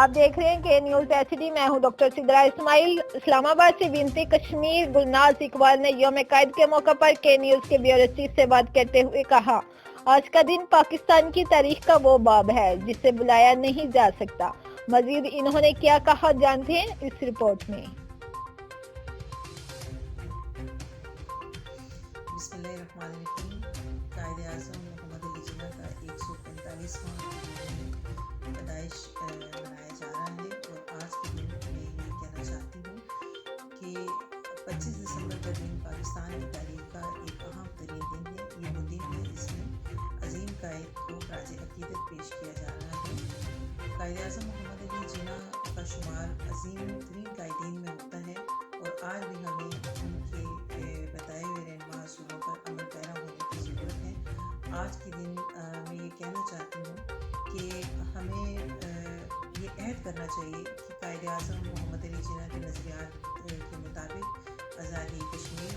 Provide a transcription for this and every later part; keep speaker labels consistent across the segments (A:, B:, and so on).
A: آپ دیکھ رہے ہیں کہ نیوز ایچ ڈی. میں ہوں ڈاکٹر سدرا اسماعیل. اسلام آباد سے بنتے کشمیر گلنار اقبال نے یوم قائد کے موقع پر کے نیوز کے بیوروچیف سے بات کرتے ہوئے کہا، آج کا دن پاکستان کی تاریخ کا وہ باب ہے جسے بلایا نہیں جا سکتا. مزید انہوں نے کیا کہا، جانتے ہیں اس رپورٹ میں.
B: بسم اللہ الرحمن الرحیم. قائد اعظم محمد علی جناح کا 145واں پیدائش منایا جا رہا ہے، اور آج کے دن میں یہ کہنا چاہتی ہوں کہ 25 دسمبر کا دن پاکستان کی تاریخ کا ایک اہم ترین دن ہے. یہ وہ دن ہے جس میں عظیم قائد کو خراج عقیدت پیش کیا جا رہا ہے. قائد اعظم محمد علی جناح کا شمار عظیم ترین قائدین میں ہوتا ہے، اور آج بھی ہمیں ان کے بتائے ہوئے رہنما اصولوں پر عمل پیرا ہونے کی ضرورت ہے. آج کے دن میں یہ کہنا چاہتی ہوں کہ ہمیں یہ عہد کرنا چاہیے کہ قائد اعظم محمد علی جناح کے نظریات کے مطابق آزادی کشمیر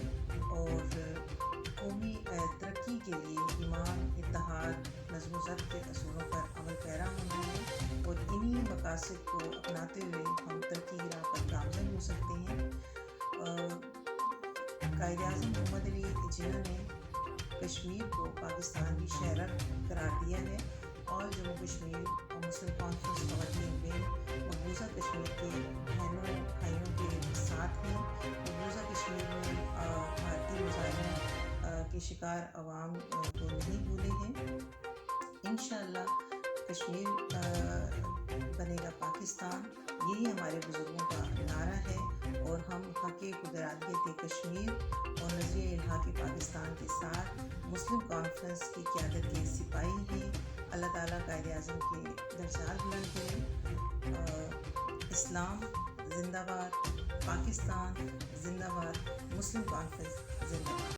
B: اور قومی ترقی کے لیے ایمان، اتحاد، نظم و ضبط کے اصولوں پر عمل پیرا ہونا ہے، اور انہی مقاصد کو اپناتے ہوئے ہم ترقی کی راہ پر گامزن ہو سکتے ہیں. قائد اعظم محمد علی جناح نے کشمیر کو پاکستان کی شہرت قرار دیا ہے، اور جموں کشمیر اور مسلم کانفرنس خواتین میں مقبوضہ کشمیر کے بہنوں بھائیوں کے ساتھ ہیں. مقبوضہ کشمیر میں بھارتی مظالم کے شکار عوام کو نہیں بھولے ہیں. انشاءاللہ کشمیر بنے گا پاکستان، یہی ہمارے بزرگوں کا نعرہ ہے، اور ہم حق قدراتیت کشمیر اور نظریہ الحاق پاکستان کے ساتھ مسلم کانفرنس کی قیادت کے سپاہی ہیں. اللہ تعالیٰ قائد اعظم کے درجات بلند کرے. اسلام زندہ باد، پاکستان زندہ باد، مسلم کانفرنس زندہ باد.